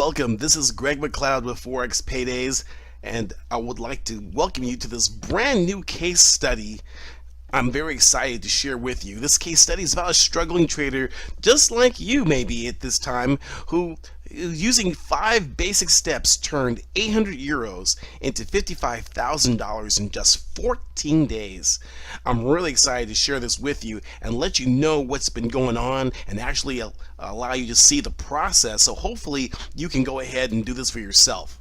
welcome. This is Greg McLeod with Forex Paydays, and I would like to welcome you to this brand new case study I'm very excited to share with you. This case study is about a struggling trader just like you maybe at this time who using 5 basic steps turned 800 euros into $55,000 in just 14 days. I'm really excited to share this with you and let you know what's been going on and actually allow you to see the process, so hopefully you can go ahead and do this for yourself.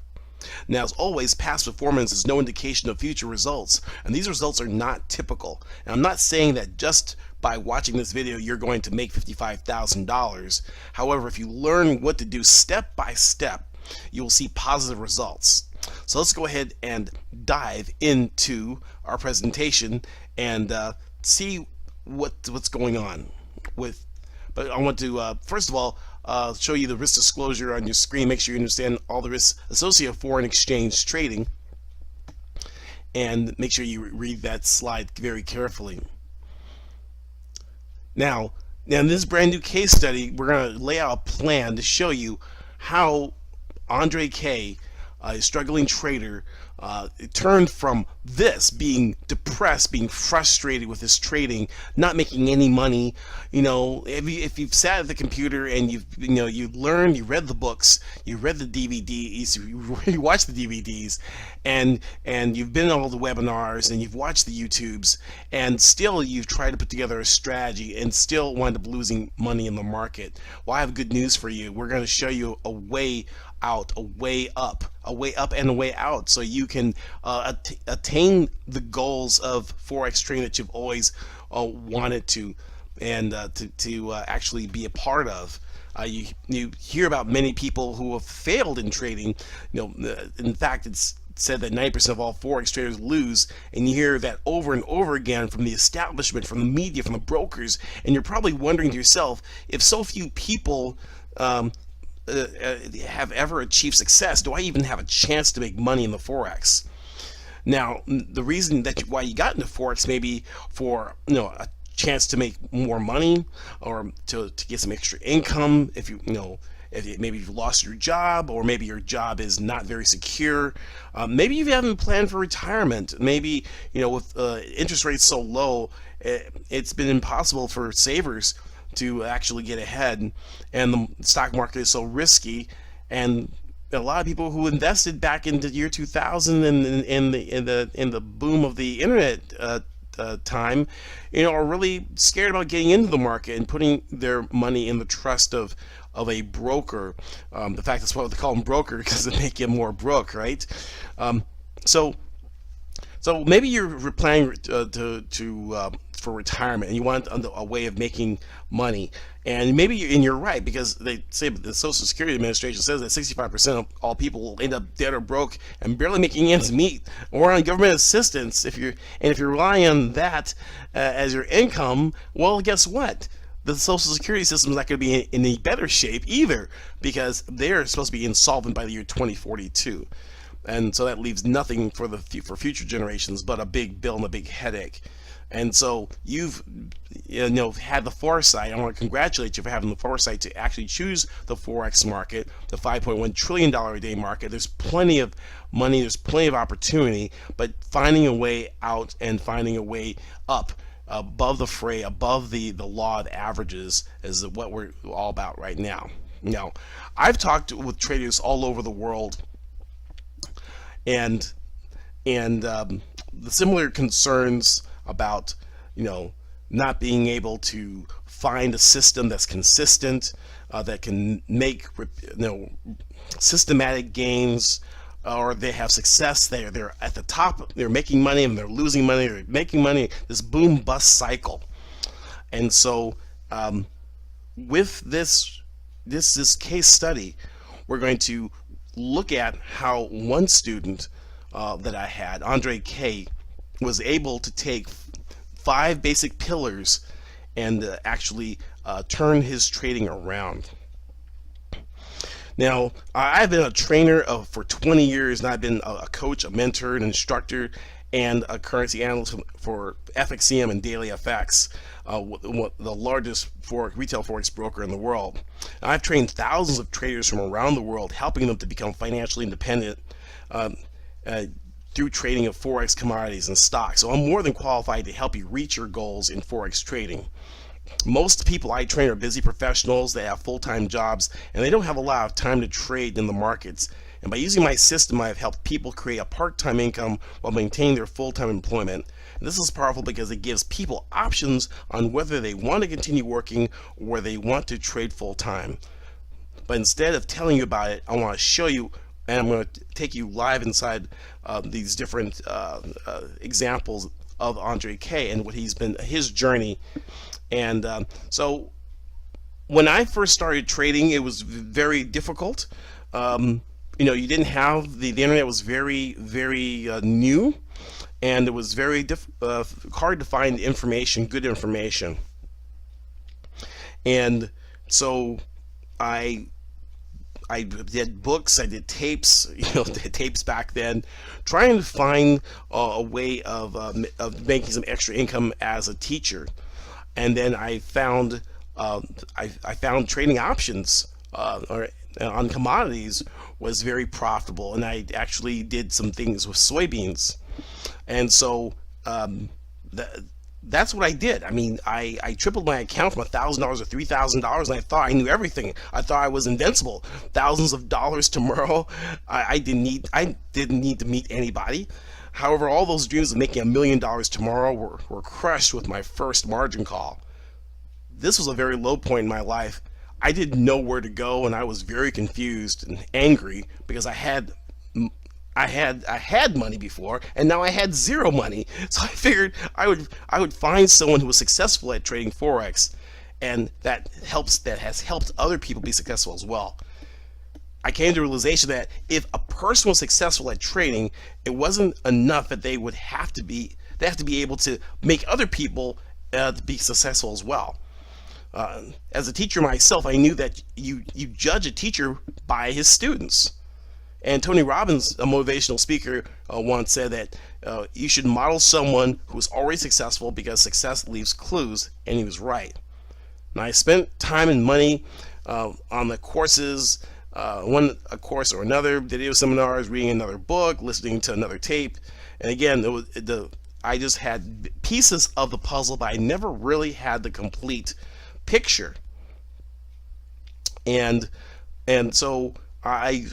Now, as always, past performance is no indication of future results, and these results are not typical. And I'm not saying that just by watching this video you're going to make $55,000. However, if you learn what to do step by step, you will see positive results. So let's go ahead and dive into our presentation and see what's going on with. But I want to first of all show you the risk disclosure on your screen. Make sure you understand all the risks associated with foreign exchange trading, and make sure you read that slide very carefully. Now in this brand new case study, we're going to lay out a plan to show you how Andre K, a struggling trader, turned from this being depressed, being frustrated with his trading, not making any money. You know, if you've sat at the computer and you learned, you read the books, you read the DVDs, you watched the DVDs, and you've been on all the webinars and you've watched the YouTubes, and still you've tried to put together a strategy and still wind up losing money in the market. Well, I have good news for you. We're going to show you a way out, a way up and a way out, so you can attain the goals of Forex trading that you've always wanted to, and to actually be a part of. You hear about many people who have failed in trading. In fact, it's said that 90% of all Forex traders lose, and you hear that over and over again from the establishment, from the media, from the brokers, and you're probably wondering to yourself, if so few people have ever achieved success, do I even have a chance to make money in the Forex? Now, the reason why you got into Forex may be for a chance to make more money, or to get some extra income. If maybe you've lost your job, or maybe your job is not very secure. Maybe you haven't planned for retirement. Maybe with interest rates so low, it's been impossible for savers to actually get ahead, and the stock market is so risky, and a lot of people who invested back into year 2000 and in the boom of the internet time, are really scared about getting into the market and putting their money in the trust of a broker. The fact that's why they call them broker, because they make you more broke, right? So maybe you're planning for retirement, and you want a way of making money, and you're right, because they say the Social Security Administration says that 65% of all people will end up dead or broke and barely making ends meet, or on government assistance. If you're relying on that as your income, well, guess what? The Social Security system is not going to be in any better shape either, because they're supposed to be insolvent by the year 2042. And so that leaves nothing for future generations but a big bill and a big headache. And so you've had the foresight. I want to congratulate you for having the foresight to actually choose the Forex market, the $5.1 trillion a day market. There's plenty of money, there's plenty of opportunity, but finding a way out and finding a way up above the fray, above the law of averages, is what we're all about right now. Now, I've talked with traders all over the world, and the similar concerns about not being able to find a system that's consistent, that can make systematic gains, or they have success, they're at the top, they're making money, and they're losing money, they're making money, this boom bust cycle. And so with this case study, we're going to look at how one student that I had, Andre K, was able to take 5 basic pillars and actually turn his trading around. Now, I've been a trainer for 20 years, and I've been a coach, a mentor, an instructor, and a currency analyst for FXCM and Daily FX, the largest retail forex broker in the world. And I've trained thousands of traders from around the world, helping them to become financially independent through trading of forex commodities and stocks. So I'm more than qualified to help you reach your goals in forex trading. Most people I train are busy professionals. They have full-time jobs and they don't have a lot of time to trade in the markets. And by using my system, I have helped people create a part-time income while maintaining their full-time employment. And this is powerful because it gives people options on whether they want to continue working or whether they want to trade full-time. But instead of telling you about it, I want to show you, and I'm going to take you live inside these different examples of Andre K and what his journey. And so when I first started trading, it was very difficult. You didn't have the internet was very new, and it was very hard to find information, good information. And so I did books, I did tapes, did tapes back then, trying to find a way of making some extra income as a teacher. And then I found trading options on commodities was very profitable, and I actually did some things with soybeans. And so that's what I did. I mean, I tripled my account from $1,000 to $3,000, and I thought I knew everything. I thought I was invincible. Thousands of dollars tomorrow. I didn't need to meet anybody. However, all those dreams of making $1 million tomorrow were crushed with my first margin call. This was a very low point in my life. I didn't know where to go, and I was very confused and angry because I had money before, and now I had zero money. So I figured I would find someone who was successful at trading forex, and that has helped other people be successful as well. I came to the realization that if a person was successful at trading, it wasn't enough that they have to be able to make other people be successful as well. As a teacher myself, I knew that you judge a teacher by his students. And Tony Robbins, a motivational speaker, once said that you should model someone who is already successful because success leaves clues, and he was right. And I spent time and money on the courses, a course or another, video seminars, reading another book, listening to another tape. And again, I just had pieces of the puzzle, but I never really had the complete picture. And so I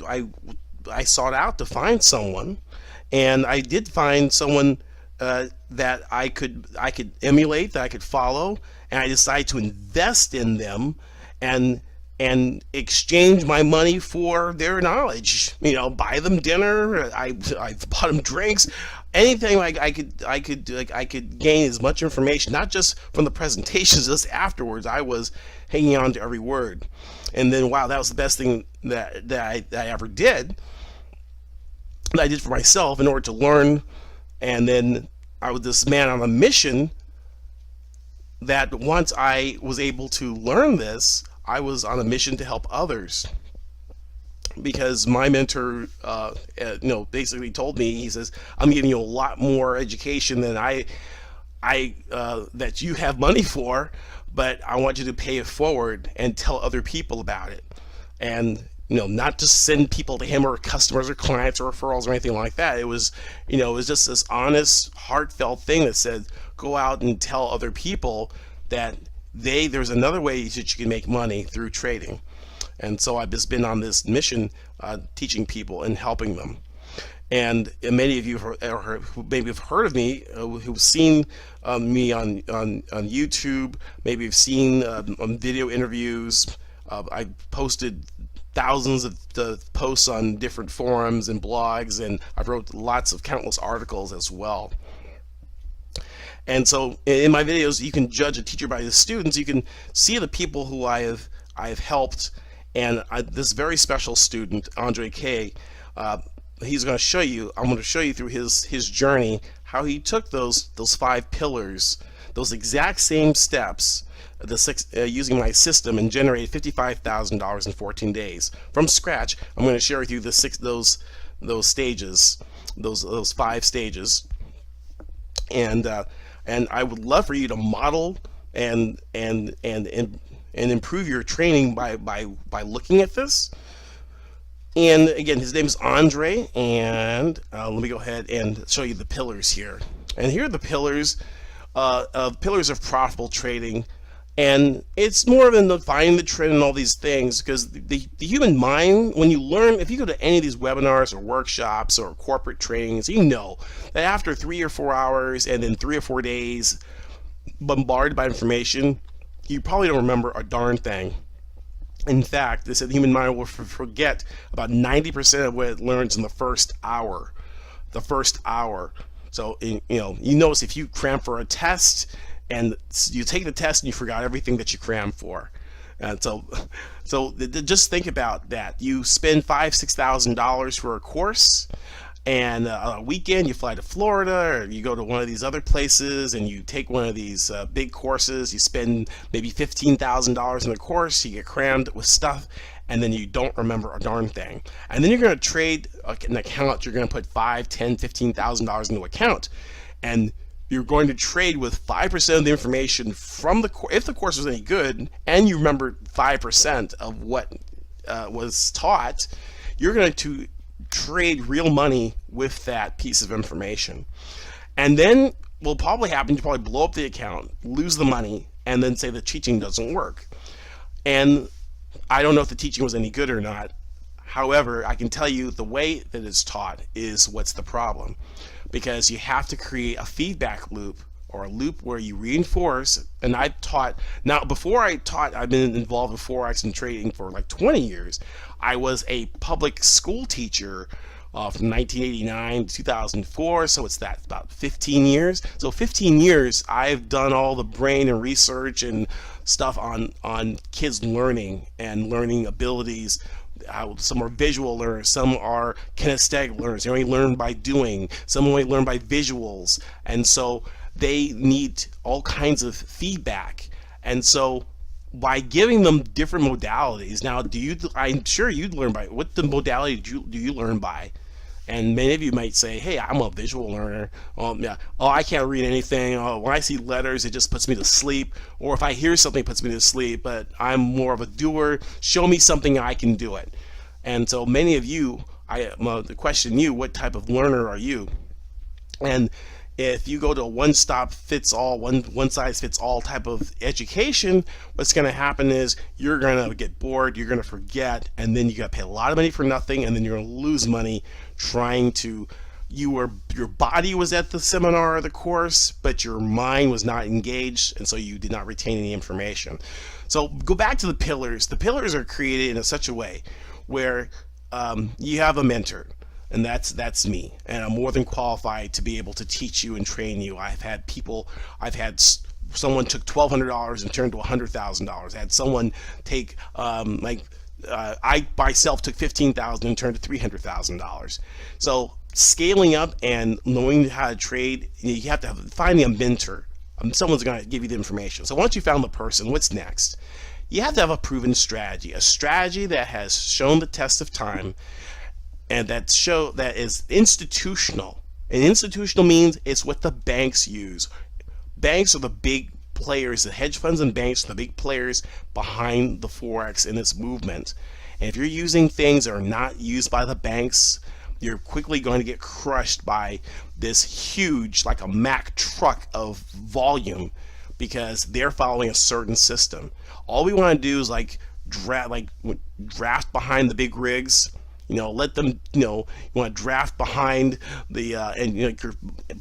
sought out to find someone, and I did find someone that I could emulate, that I could follow, and I decided to invest in them and exchange my money for their knowledge. Buy them dinner. I bought them drinks. Anything I could gain as much information, not just from the presentations, just afterwards. I was hanging on to every word. And then, wow, that was the best thing that I ever did. That I did for myself in order to learn. And then I was this man on a mission that once I was able to learn this, I was on a mission to help others. Because my mentor, basically told me, he says, I'm giving you a lot more education than that you have money for, but I want you to pay it forward and tell other people about it. And, not just send people to him or customers or clients or referrals or anything like that. It was, it was just this honest, heartfelt thing that said, go out and tell other people that there's another way that you can make money through trading. And so I've just been on this mission, teaching people and helping them. And many of you who maybe have heard of me, who've seen me on YouTube, maybe have seen on video interviews. I posted thousands of posts on different forums and blogs, and I've wrote countless articles as well. And so in my videos, you can judge a teacher by the students. You can see the people who I have helped. And this very special student, Andre K, he's going to show you. I'm going to show you through his journey how he took those 5 pillars, those exact same steps, using my system, and generated $55,000 in 14 days from scratch. I'm going to share with you those stages, those 5 stages. and I would love for you to model and improve your training by looking at this. And again, his name is Andre, and let me go ahead and show you the pillars here. And here are the pillars of profitable trading. And it's more than finding the trend and all these things, because the human mind, when you learn, if you go to any of these webinars or workshops or corporate trainings, you know that after 3 or 4 hours and then 3 or 4 days bombarded by information, you probably don't remember a darn thing. In fact, they said the human mind will forget about 90% of what it learns in the first hour. The first hour. So you notice if you cram for a test and you take the test and you forgot everything that you crammed for. And so just think about that. You spend $5,000-$6,000 for a course, and on a weekend you fly to Florida, or you go to one of these other places and you take one of these big courses. You spend maybe $15,000 in the course, you get crammed with stuff, and then you don't remember a darn thing. And then you're going to trade an account. You're going to put $5,000, $10,000, $15,000 into account, and you're going to trade with 5% of the information from the course. If the course was any good and you remember 5% of what was taught, you're going to trade real money with that piece of information. And then what will probably happen, you probably blow up the account, lose the money, and then say the teaching doesn't work. And I don't know if the teaching was any good or not. However, I can tell you the way that it's taught is what's the problem, because you have to create a feedback loop, or a loop where you reinforce. And I've taught, now before I taught, I've been involved with Forex and trading for like 20 years. I was a public school teacher from 1989 to 2004, so it's that about 15 years. So 15 years I've done all the brain and research and stuff on kids learning and learning abilities. Some are visual learners, some are kinesthetic learners. They only learn by doing, some only learn by visuals, and so they need all kinds of feedback. And so by giving them different modalities, now I'm sure you'd learn by, what the modality do you learn by? And many of you might say, hey, I'm a visual learner. Yeah. Oh, I can't read anything. Oh, when I see letters, it just puts me to sleep. Or if I hear something, it puts me to sleep. But I'm more of a doer. Show me something, I can do it. And so many of you, the question you, what type of learner are you? And if you go to a one-stop-fits-all, one-size-fits-all type of education, what's going to happen is you're going to get bored, you're going to forget, and then you got to pay a lot of money for nothing, and then you're going to lose money trying to. Your body was at the seminar or the course, but your mind was not engaged, and so you did not retain any information. So go back to the pillars. The pillars are created in such a way where you have a mentor. And that's me, and I'm more than qualified to be able to teach you and train you. I've had someone took $1,200 and turned to $100,000. I had someone take I myself took $15,000 and turned to $300,000. So scaling up and knowing how to trade, you have to finding a mentor. Someone's going to give you the information. So once you found the person, what's next? You have to have a proven strategy, a strategy that has shown the test of time, and that is institutional. And institutional means it's what the banks use. Banks are the big players. The hedge funds and banks are the big players behind the Forex and its movement. And if you're using things that are not used by the banks, you're quickly going to get crushed by this huge, like a Mack truck of volume, because they're following a certain system. All we want to do is draft behind the big rigs. Let them, you want to draft behind the, and you're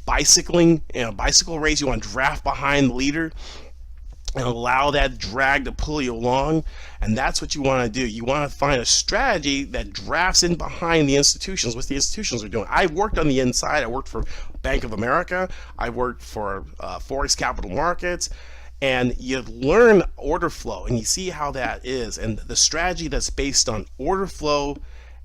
bicycling, bicycle race, you want to draft behind the leader and allow that drag to pull you along. And that's what you want to do. You want to find a strategy that drafts in behind the institutions, what the institutions are doing. I worked on the inside. I worked for Bank of America. I worked for Forex Capital Markets. And you learn order flow, and you see how that is. And the strategy that's based on order flow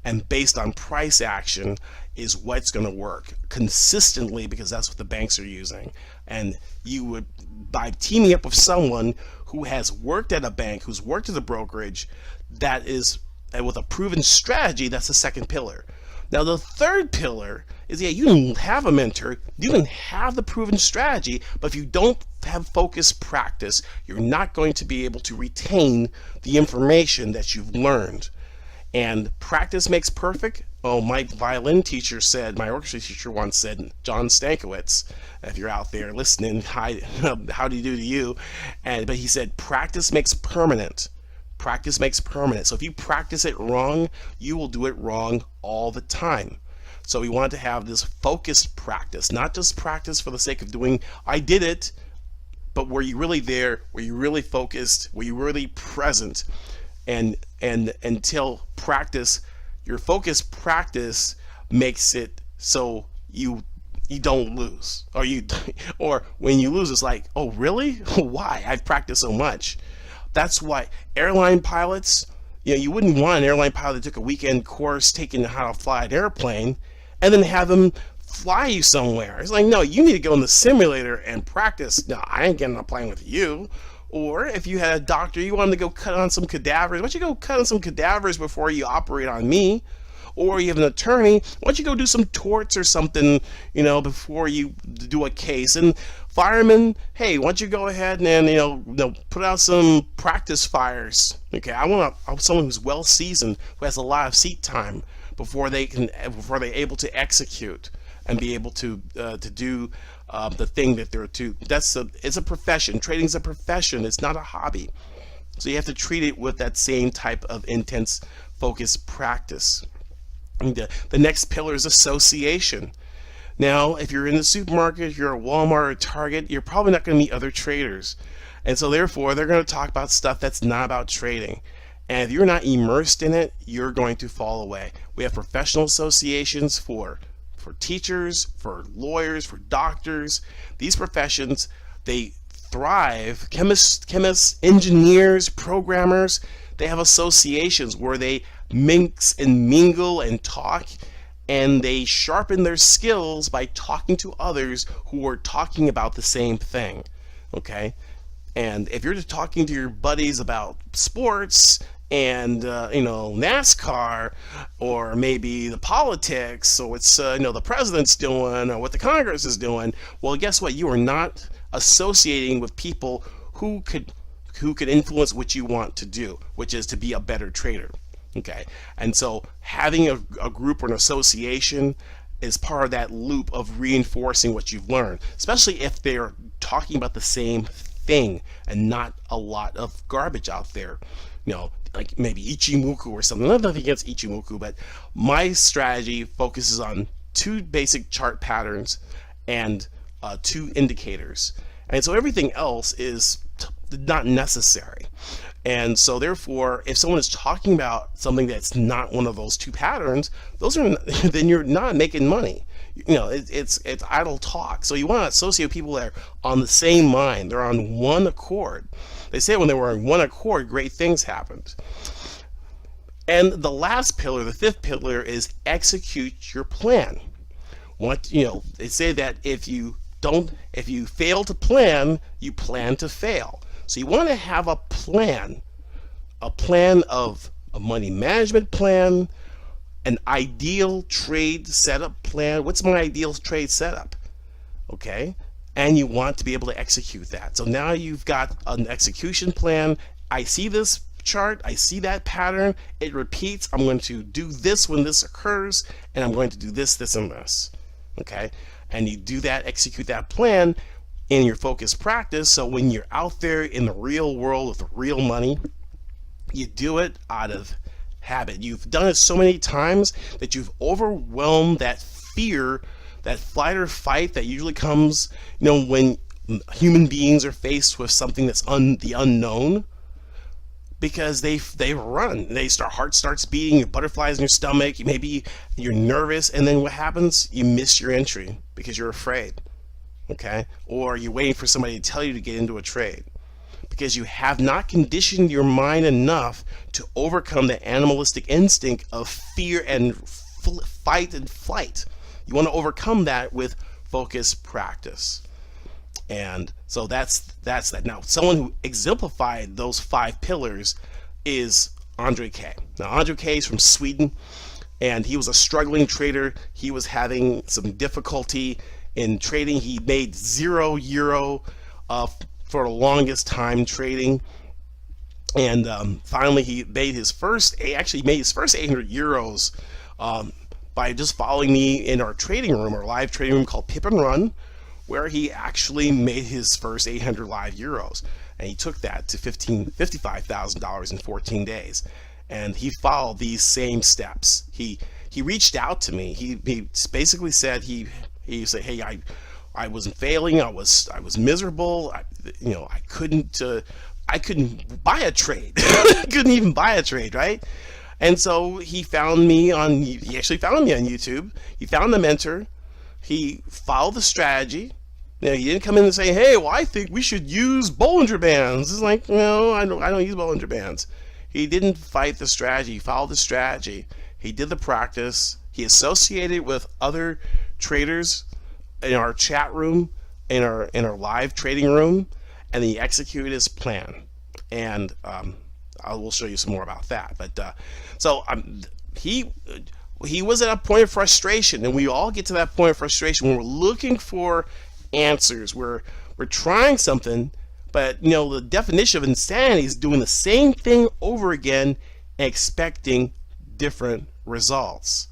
and based on price action is what's going to work consistently, because that's what the banks are using. And you would, by teaming up with someone who has worked at a bank, who's worked at a brokerage, that is with a proven strategy, that's the second pillar. Now the third pillar is, yeah, you can have a mentor, you can have the proven strategy, but if you don't have focused practice, you're not going to be able to retain the information that you've learned. And practice makes perfect. Oh, my violin teacher said, my orchestra teacher once said, John Stankiewicz, if you're out there listening, hi, how do you do to you? But he said, practice makes permanent. Practice makes permanent. So if you practice it wrong, you will do it wrong all the time. So we want to have this focused practice, not just practice for the sake of doing, I did it, but were you really there? Were you really focused? Were you really present? And until practice, your focused practice makes it so you don't lose, or when you lose, it's like, oh really? Why? I've practiced so much. That's why airline pilots, you wouldn't want an airline pilot that took a weekend course taking how to fly an airplane and then have them fly you somewhere. It's like, no, you need to go in the simulator and practice. No, I ain't getting on a plane with you. Or if you had a doctor, you wanted to go cut on some cadavers, why don't you go cut on some cadavers before you operate on me? Or you have an attorney, why don't you go do some torts or something, before you do a case? And firemen, hey, why don't you go ahead and put out some practice fires? Okay, I want someone who's well seasoned, who has a lot of seat time before they're able to execute and be able to do the thing that they're to. It's a profession. Trading's a profession. It's not a hobby. So you have to treat it with that same type of intense, focused practice. The next pillar is association. Now, if you're in the supermarket, if you're at Walmart or Target, you're probably not going to meet other traders. And so therefore, they're going to talk about stuff that's not about trading. And if you're not immersed in it, you're going to fall away. We have professional associations for teachers, for lawyers, for doctors. These professions, they thrive. Chemists, engineers, programmers, they have associations where they mix and mingle and talk, and they sharpen their skills by talking to others who are talking about the same thing. Okay? And if you're just talking to your buddies about sports and NASCAR, or maybe the politics, or what's the president's doing, or what the Congress is doing, well, guess what? You are not associating with people who could influence what you want to do, which is to be a better trader. Okay, and so having a group or an association is part of that loop of reinforcing what you've learned, especially if they're talking about the same thing and not a lot of garbage out there. Like maybe Ichimoku or something. Nothing against Ichimoku, but my strategy focuses on 2 basic chart patterns and 2 indicators. And so everything else is not necessary. And so therefore, if someone is talking about something that's not one of those 2 patterns, then you're not making money. It's idle talk. So you want to associate people that are on the same mind. They're on one accord. They say when they were on one accord, great things happened. And the last pillar, the 5th pillar, is execute your plan. They say that if you fail to plan, you plan to fail. So you want to have a plan of a money management plan, an ideal trade setup plan. What's my ideal trade setup? Okay? And you want to be able to execute that. So now you've got an execution plan. I see this chart, I see that pattern, it repeats. I'm going to do this when this occurs, and I'm going to do this, this, and this. Okay? And you do that, execute that plan in your focused practice. So when you're out there in the real world with real money, you do it out of habit. You've done it so many times that you've overwhelmed that fear, that flight or fight that usually comes, when human beings are faced with something that's the unknown, because they run. Heart starts beating, your butterflies in your stomach, maybe you're nervous, and then what happens? You miss your entry because you're afraid. Okay? Or you're waiting for somebody to tell you to get into a trade, because you have not conditioned your mind enough to overcome the animalistic instinct of fear and fight and flight. You want to overcome that with focused practice. And so that's that. Now, someone who exemplified those 5 pillars is Andre Kay. Now, Andre Kay is from Sweden. and he was a struggling trader. He was having some difficulty in trading. He made €0 for the longest time trading, and finally he made his first. Actually, made his first €800 by just following me in our trading room, our live trading room called Pip and Run, where he actually made his first 800 live euros, and he took that to $55,000 in 14 days. And he followed these same steps. He reached out to me. He basically said he said, hey, I wasn't failing. I was miserable. I couldn't buy a trade. Couldn't even buy a trade, right? And so he actually found me on YouTube. He found the mentor. He followed the strategy. He didn't come in and say, hey, well, I think we should use Bollinger Bands. It's like, no, I don't use Bollinger Bands. He didn't fight the strategy. He followed the strategy. He did the practice. He associated with other traders in our chat room, in our live trading room, and he executed his plan. And I will show you some more about that. But he was at a point of frustration, and we all get to that point of frustration when we're looking for answers. We're trying something, but the definition of insanity is doing the same thing over again and expecting different results.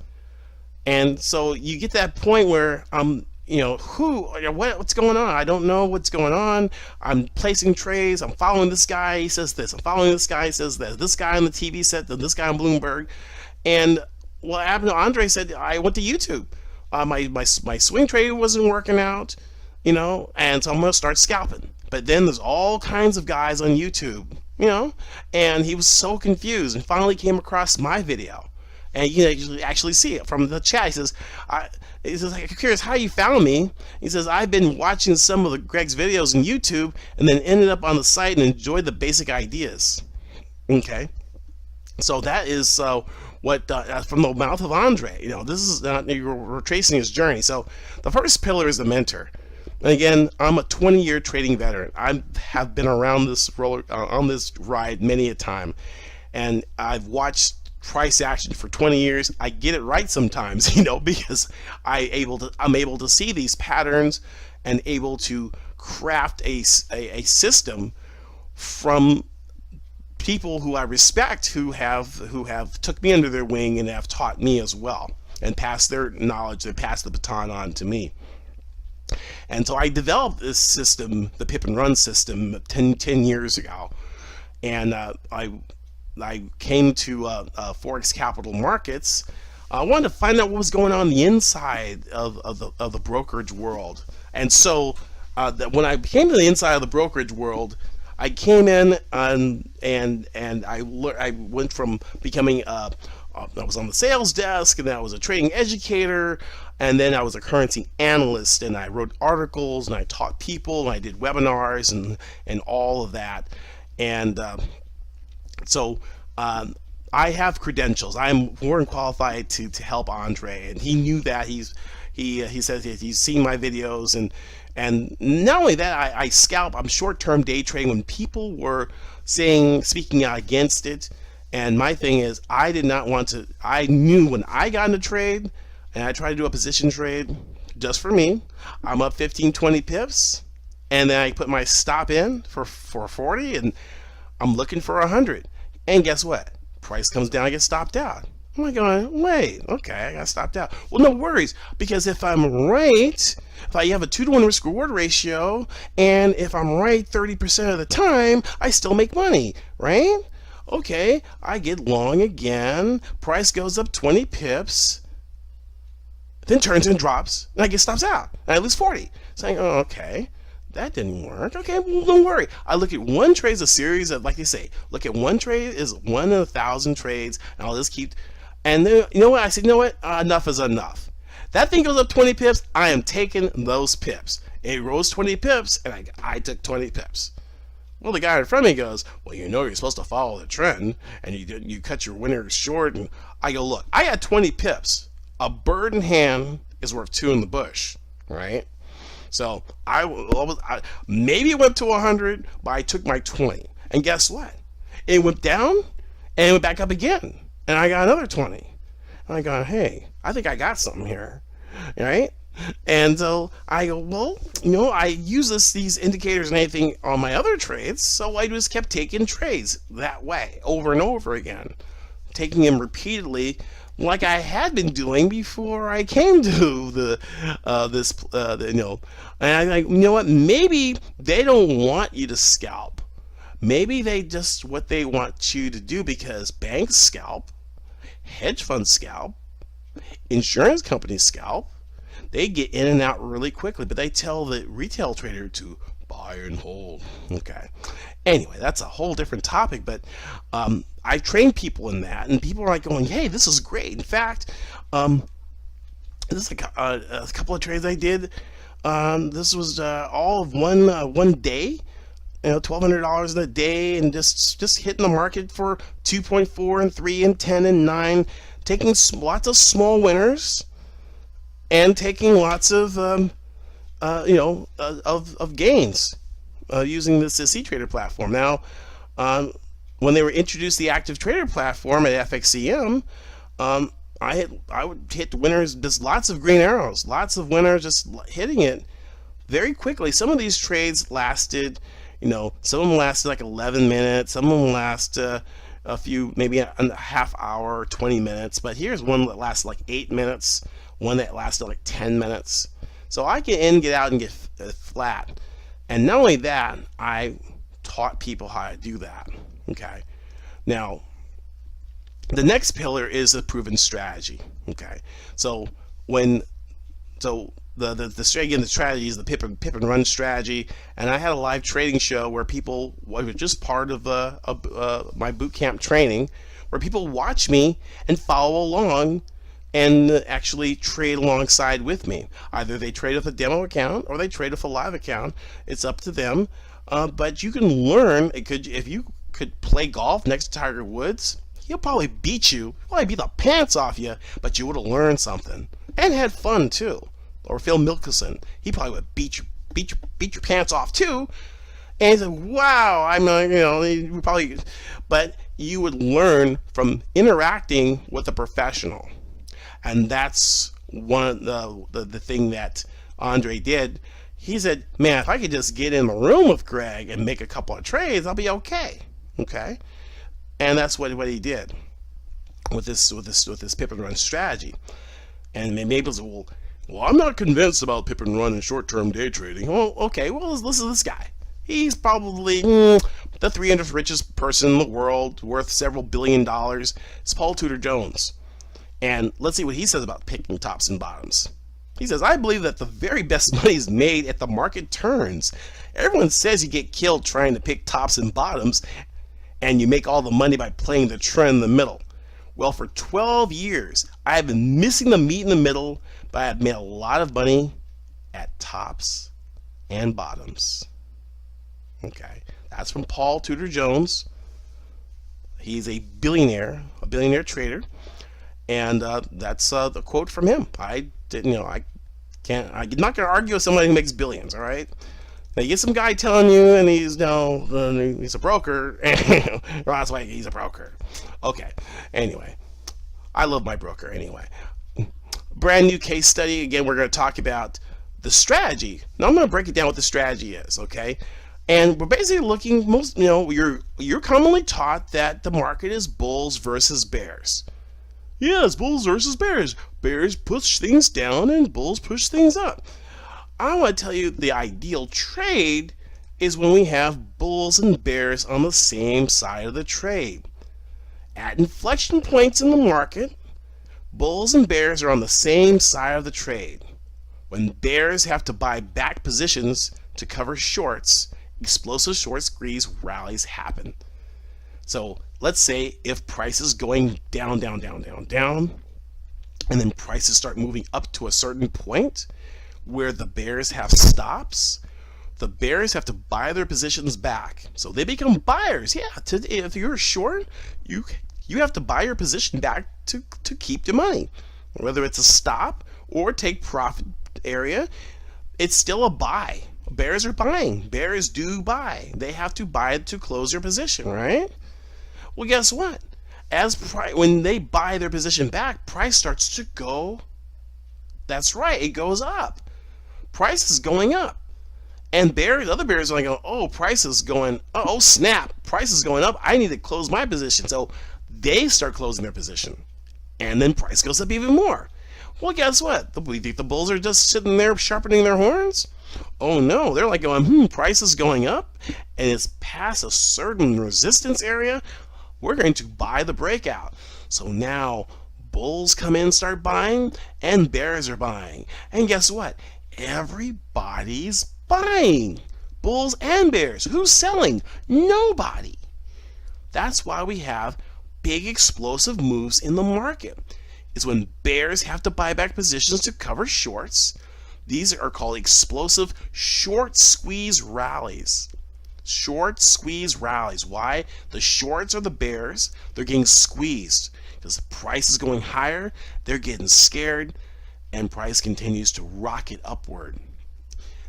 And so you get to that point where what's going on? I don't know what's going on. I'm placing trades. I'm following this guy. He says this. I'm following this guy. He says that. This guy on the TV set. This guy on Bloomberg. And what happened to Andre said, I went to YouTube. My swing trade wasn't working out, and so I'm going to start scalping. But then there's all kinds of guys on YouTube, and he was so confused and finally came across my video. And you can actually see it from the chat. He says, I'm curious how you found me. He says, I've been watching some of Greg's videos on YouTube and then ended up on the site and enjoyed the basic ideas. Okay. So that is what from the mouth of Andre. This is we're tracing his journey. So the first pillar is the mentor. And again, I'm a 20-year trading veteran. I have been around this on this ride many a time, and I've watched price action for 20 years. I get it right sometimes, because I'm able to see these patterns and able to craft a system from people who I respect, who have took me under their wing and have taught me as well and passed their knowledge and passed the baton on to me. And so I developed this system, the Pip and Run system, 10 years ago, and I came to Forex Capital Markets. I wanted to find out what was going on the inside of the brokerage world. And so when I came to the inside of the brokerage world, I came in and I went from becoming I was on the sales desk, and then I was a trading educator, and then I was a currency analyst, and I wrote articles, and I taught people, and I did webinars and all of that. And so I have credentials. I'm more than qualified to help Andre, and he knew that. He says he's seen my videos, and not only that, I scalp. I'm short-term day trading when people were speaking out against it. And my thing is, I did not want to. I knew when I got into trade, and I tried to do a position trade just for me, I'm up 15, 20 pips, and then I put my stop in for 40, and I'm looking for 100. And guess what? Price comes down, I get stopped out. I'm like going, wait, okay, I got stopped out. Well, no worries, because if I'm right, if I have a 2-to-1 risk-reward ratio, and if I'm right 30% of the time, I still make money, right? Okay, I get long again, price goes up 20 pips, then turns and drops, and I get stops out, and I lose 40. Saying, oh, okay, that didn't work. Okay, well, don't worry. I look at one trade as a series of, like they say, look at one trade is 1 in 1,000 trades, and I'll just keep, and then, you know what, I said, you know what, enough is enough. That thing goes up 20 pips, I am taking those pips. It rose 20 pips, and I took 20 pips. Well, the guy in front of me goes, well, you're supposed to follow the trend, and you cut your winners short. And I go, look, I had 20 pips. A bird in hand is worth 2 in the bush, right? So I maybe it went to 100, but I took my 20. And guess what? It went down, and it went back up again, and I got another 20. And I go, hey, I think I got something here, right? And so I go, well, I use these indicators and anything on my other trades, so I just kept taking trades that way over and over again, taking them repeatedly, like I had been doing before I came to and I like, what? Maybe they don't want you to scalp. Maybe they just what they want you to do, because banks scalp, hedge funds scalp, insurance companies scalp. They get in and out really quickly, but they tell the retail trader to buy and hold. Okay. Anyway, that's a whole different topic, but I train people in that, and people are like going, hey, this is great. In fact, this is a couple of trades I did. This was all of one day, $1,200 in a day, and just hitting the market for 2.4 and 3 and 10 and 9, taking lots of small winners and taking lots of of gains using this eTrader platform. Now, when they were introduced the active trader platform at FXCM, I would hit winners, just lots of green arrows, lots of winners, just hitting it very quickly. Some of these trades lasted, some of them lasted like 11 minutes, some of them last a few, maybe a half hour, 20 minutes. But here's one that lasted like 8 minutes, one that lasted like 10 minutes. So I get in, get out, and get flat. And not only that, I taught people how to do that. Okay. Now, the next pillar is a proven strategy. Okay. So the strategy is the pip and run strategy, and I had a live trading show where people were just part of my boot camp training, where people watch me and follow along and actually trade alongside with me. Either they trade with a demo account or they trade with a live account. It's up to them. But you can learn. If you could play golf next to Tiger Woods, he'll probably beat you. He'll probably beat the pants off you, but you would have learned something and had fun too. Or Phil Mickelson, he probably would beat your pants off too. And he said, "Wow, you probably," but you would learn from interacting with a professional. And that's one of the thing that Andre did. He said, man, if I could just get in the room with Greg and make a couple of trades, I'll be okay. Okay? And that's what he did with this pip and run strategy. And maybe people say, well, I'm not convinced about pip and run and short-term day trading. Well, okay, well, listen to this guy. He's probably the 300th richest person in the world, worth several $1 billion. It's Paul Tudor Jones. And let's see what he says about picking tops and bottoms. He says, I believe that the very best money is made at the market turns. Everyone says you get killed trying to pick tops and bottoms, and you make all the money by playing the trend in the middle. Well, for 12 years, I have been missing the meat in the middle, but I have made a lot of money at tops and bottoms. Okay, that's from Paul Tudor Jones. He's a billionaire trader. And that's the quote from him. I'm not going to argue with somebody who makes billions, all right? Now you get some guy telling you, and he's a broker. Well, that's why he's a broker. Okay. Anyway, I love my broker anyway. Brand new case study. Again, we're going to talk about the strategy. Now I'm going to break it down what the strategy is, okay? And we're basically looking you're commonly taught that the market is bulls versus bears. Yes, bulls versus bears. Bears push things down and bulls push things up. I want to tell you the ideal trade is when we have bulls and bears on the same side of the trade. At inflection points in the market, bulls and bears are on the same side of the trade. When bears have to buy back positions to cover shorts, explosive short squeeze rallies happen. So let's say if prices going down, and then prices start moving up to a certain point where the bears have stops, the bears have to buy their positions back. So they become buyers. Yeah, if you're short, you have to buy your position back to keep your money. Whether it's a stop or take profit area, it's still a buy. Bears are buying. Bears do buy. They have to buy to close your position, right? Well, guess what? When they buy their position back, price starts to go. That's right, it goes up. Price is going up. And other bears are like, oh, price is going, oh snap, price is going up. I need to close my position. So they start closing their position. And then price goes up even more. Well, guess what? You think the bulls are just sitting there sharpening their horns? Oh no, they're like going, price is going up and it's past a certain resistance area. We're going to buy the breakout. So now bulls come in, start buying, and bears are buying. And guess what? Everybody's buying. Bulls and bears. Who's selling? Nobody. That's why we have big explosive moves in the market. It's when bears have to buy back positions to cover shorts. These are called explosive short squeeze rallies. Short squeeze rallies. Why? The shorts are the bears. They're getting squeezed because the price is going higher. They're getting scared, and price continues to rocket upward.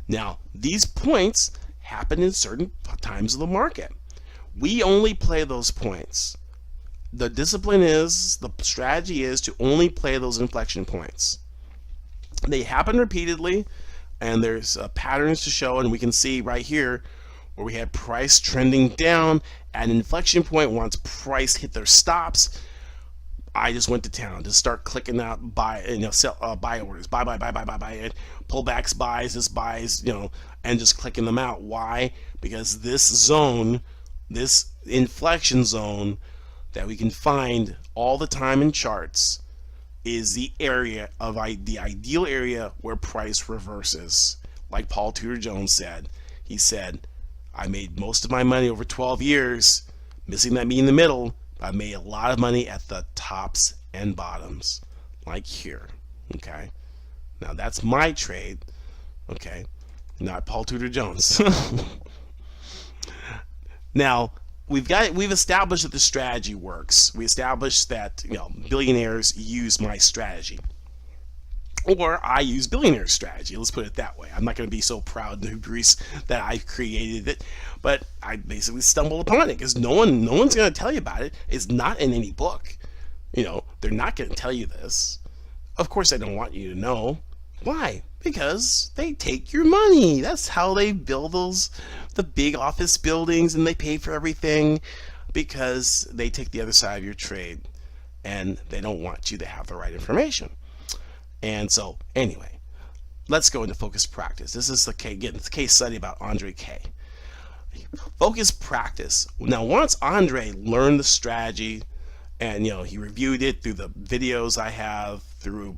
Now, these points happen in certain times of the market. We only play those points. The strategy is to only play those inflection points. They happen repeatedly, and there's patterns to show, and we can see right here where we had price trending down at an inflection point. Once price hit their stops, I just went to town to start clicking out buy orders, buy, and pullbacks, buys, and just clicking them out. Why? Because this inflection zone that we can find all the time in charts is the ideal area where price reverses. Like Paul Tudor Jones said, he said, I made most of my money over 12 years, missing that mean in the middle. I made a lot of money at the tops and bottoms, like here. Okay, now that's my trade. Okay, not Paul Tudor Jones. Now we've established that the strategy works. We established that billionaires use my strategy, or I use billionaires' strategy. Let's put it that way. I'm not going to be so proud and hubris that I created it, but I basically stumbled upon it because no one's going to tell you about it. It's not in any book. They're not going to tell you this. Of course, I don't want you to know. Why? Because they take your money. That's how they build the big office buildings, and they pay for everything because they take the other side of your trade, and they don't want you to have the right information. And so, anyway, let's go into focused practice. This is the case study about Andre K. Focused practice. Now, once Andre learned the strategy, and he reviewed it through the videos I have, through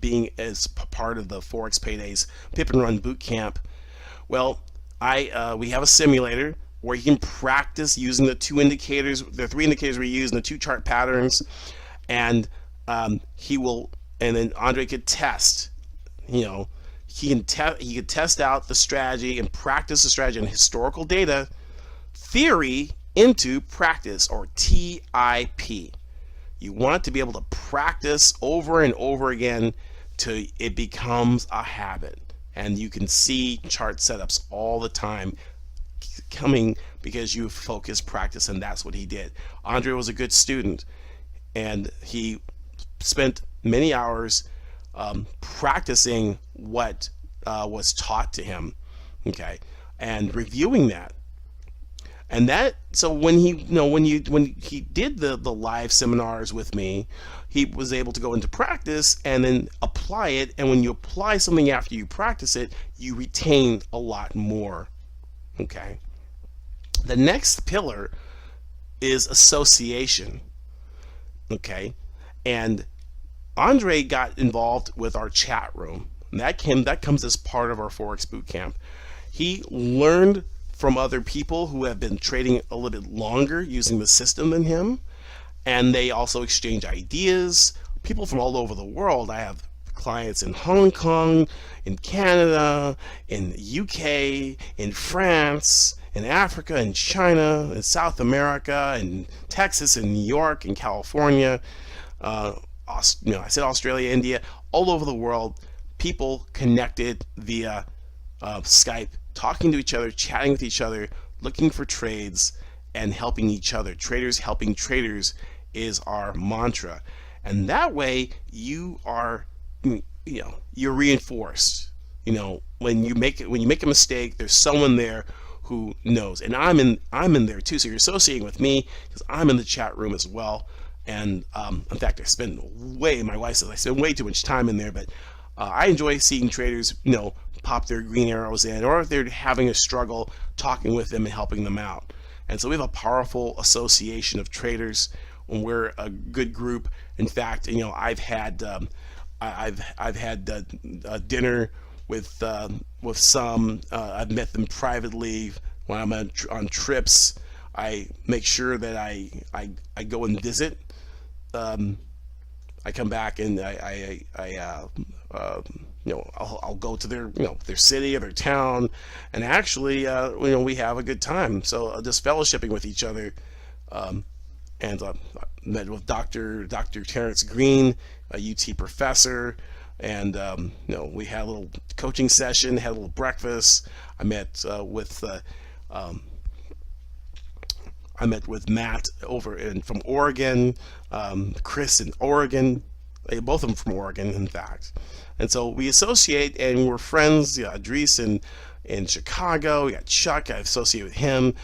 being as part of the Forex Paydays Pip and Run Boot Camp. Well, we have a simulator where you can practice using the three indicators we use and the two chart patterns, and then Andre could test. He could test out the strategy and practice the strategy on historical data, theory into practice, or TIP. You want to be able to practice over and over again till it becomes a habit. And you can see chart setups all the time coming because you focus, practice, and that's what he did. Andre was a good student, and he spent many hours practicing what was taught to him, okay, and reviewing that. And so when he did the live seminars with me, he was able to go into practice and then apply it. And when you apply something after you practice it, you retain a lot more. Okay. The next pillar is association. Okay. And Andre got involved with our chat room. And that comes as part of our Forex Bootcamp. He learned from other people who have been trading a little bit longer using the system than him, and they also exchange ideas. People from all over the world. I have clients in Hong Kong, in Canada, in the UK, in France, in Africa, in China, in South America, in Texas, in New York, in California. I said Australia, India, all over the world. People connected via Skype, talking to each other, chatting with each other, looking for trades, and helping each other. Traders helping traders is our mantra, and that way you are, you're reinforced. When you make a mistake, there's someone there who knows, and I'm in there too. So you're associating with me because I'm in the chat room as well. And in fact, my wife says I spend way too much time in there, but I enjoy seeing traders, pop their green arrows in, or if they're having a struggle, talking with them and helping them out. And so we have a powerful association of traders, and we're a good group. In fact, I've had dinner with some. I've met them privately when I'm on trips. I make sure that I go and visit. I come back and I'll go to their city or their town, and actually we have a good time. So just fellowshipping with each other, and met with Dr. Terrence Green, a UT professor, and we had a little coaching session, had a little breakfast. I met with Matt from Oregon, Chris in Oregon, both of them from Oregon, in fact. And so we associate and we're friends. Idris in Chicago, we got Chuck, I associate with him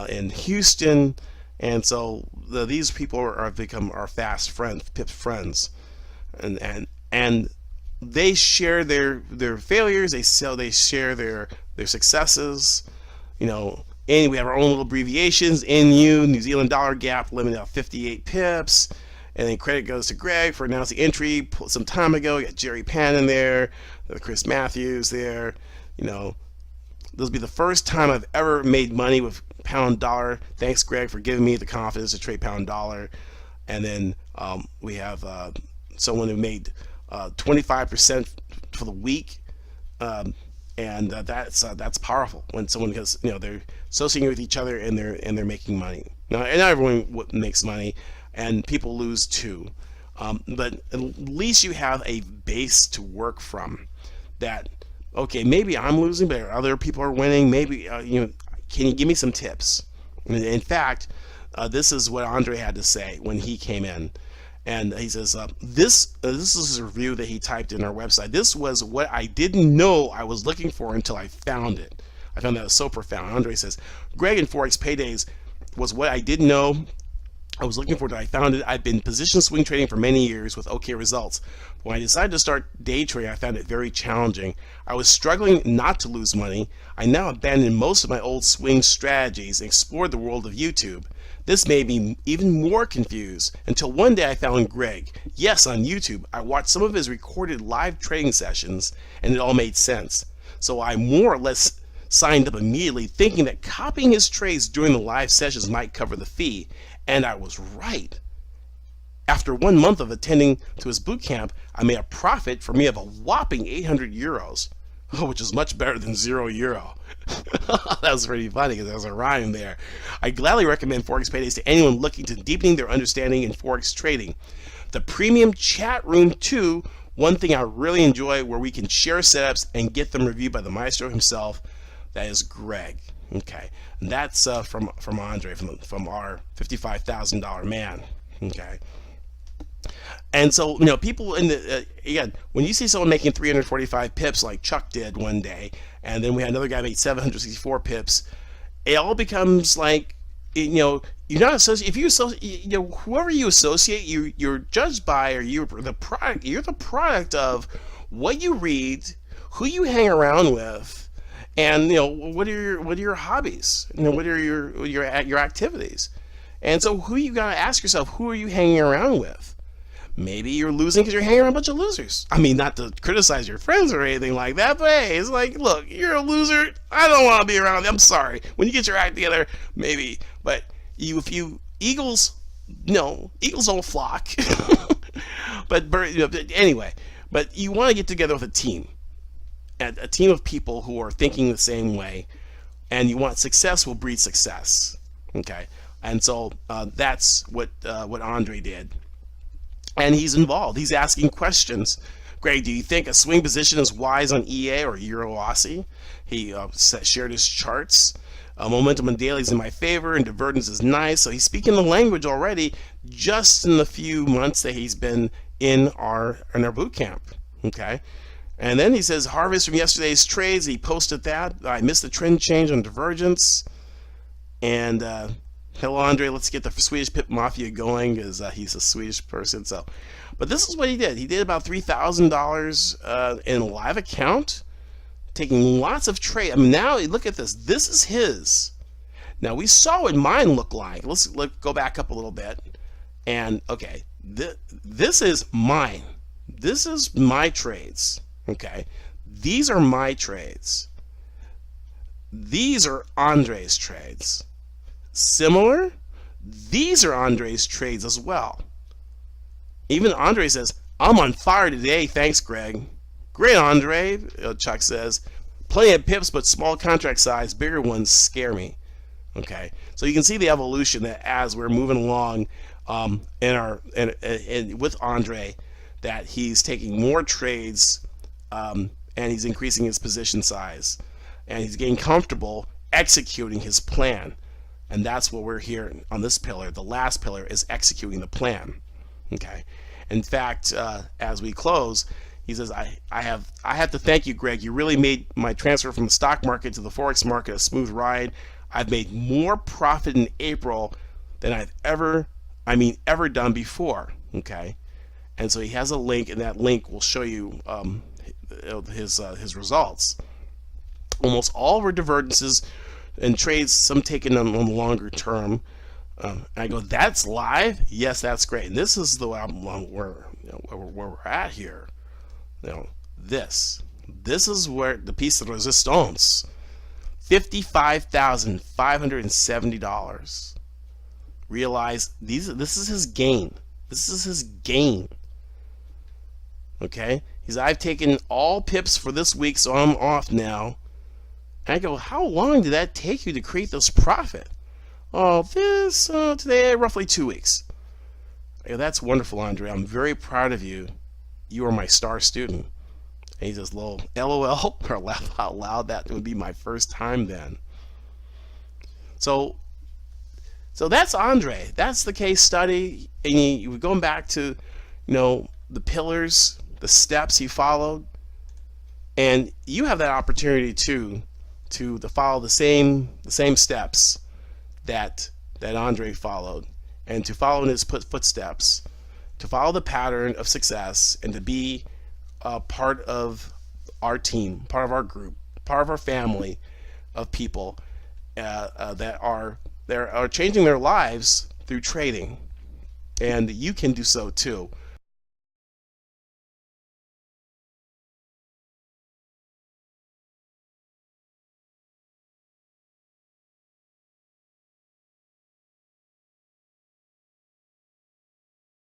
in Houston. And so these people are become our fast friends, PIP friends. And they share their failures, they share their successes, and we have our own little abbreviations. NU, New Zealand dollar gap, limit of 58 pips. And then credit goes to Greg for announcing entry some time ago. We got Jerry Pan in there, Chris Matthews there. This will be the first time I've ever made money with pound dollar. Thanks, Greg, for giving me the confidence to trade pound dollar. And then we have someone who made 25% for the week. And that's powerful when someone goes, they're associating with each other and they're making money. Now, and not everyone makes money, and people lose too. But at least you have a base to work from. That, okay, maybe I'm losing, but other people are winning. Maybe can you give me some tips? In fact, this is what Andre had to say when he came in. And he says, this is a review that he typed in our website. This was what I didn't know I was looking for until I found it. I found that was so profound. Andre says, Greg and Forex Paydays was what I didn't know I was looking for until I found it. I've been position swing trading for many years with okay results. When I decided to start day trading, I found it very challenging. I was struggling not to lose money. I now abandoned most of my old swing strategies and explored the world of YouTube. This made me even more confused until one day I found Greg. Yes, on YouTube. I watched some of his recorded live trading sessions and it all made sense. So I more or less signed up immediately, thinking that copying his trades during the live sessions might cover the fee. And I was right. After 1 month of attending to his boot camp, I made a profit for me of a whopping 800 euros, which is much better than €0. That was pretty funny because there was a rhyme there. I gladly recommend Forex Paydays to anyone looking to deepening their understanding in Forex trading. The premium chat room too, one thing I really enjoy where we can share setups and get them reviewed by the maestro himself. That is Greg. Okay, and that's from Andre, from our $55,000 man. Okay, and so people in the again, when you see someone making 345 pips like Chuck did one day, and then we had another guy make 764 pips, it all becomes like you're not associate. If you associate, whoever you associate, you're judged by, or you're the product. You're the product of what you read, who you hang around with. And what are your hobbies? What are your activities? And so you gotta ask yourself, who are you hanging around with? Maybe you're losing because you're hanging around a bunch of losers. I mean, not to criticize your friends or anything like that, but hey, it's like, look, you're a loser. I don't want to be around you. I'm sorry. When you get your act together, maybe. But eagles don't flock. but anyway, but you want to get together with a team. A team of people who are thinking the same way, and you want success will breed success. Okay, and so that's what Andre did, and he's involved. He's asking questions. Greg, do you think a swing position is wise on EA or Euro Aussie? He shared his charts. Momentum and daily is in my favor, and divergence is nice. So he's speaking the language already, just in the few months that he's been in our boot camp. Okay, and then he says harvest from yesterday's trades. He posted that. I missed the trend change on divergence. And hello, Andre. Let's get the Swedish Pip Mafia going, because he's a Swedish person. So, but this is what he did. He did about $3,000 in a live account, taking lots of trade. I mean, now look at this. This is his. Now we saw what mine looked like. Let's go back up a little bit. And okay, this is mine. This is my trades. Okay, these are my trades. These are Andre's trades. Similar, these are Andre's trades as well. Even Andre says, I'm on fire today. Thanks, Greg. Great, Andre, Chuck says. Plenty of pips, but small contract size. Bigger ones scare me. Okay, so you can see the evolution that as we're moving along with Andre, that he's taking more trades and he's increasing his position size. And he's getting comfortable executing his plan. And that's what we're here on this pillar. The last pillar is executing the plan. Okay. In fact, as we close, he says, I have to thank you, Greg. You really made my transfer from the stock market to the Forex market a smooth ride. I've made more profit in April than I've ever done before. Okay. And so he has a link, and that link will show you his results. Almost all of our divergences and trades, some taken on the longer term. I go, that's live? Yes, that's great. And this is the where we're at here. This is where the piece of resistance, $55,570. Realize this is his gain. This is his gain. Okay? I've taken all pips for this week, so I'm off now. And I go, how long did that take you to create this profit? Oh, today, roughly 2 weeks. I go, that's wonderful, Andre. I'm very proud of you. You are my star student. And he says, LOL, or laugh out loud. That would be my first time then. So that's Andre. That's the case study. And you're going back to, the pillars, the steps he followed. And you have that opportunity too, to follow the same steps that Andre followed, and to follow in his footsteps, to follow the pattern of success, and to be part of our team, part of our group, part of our family of people that are changing their lives through trading. And you can do so too.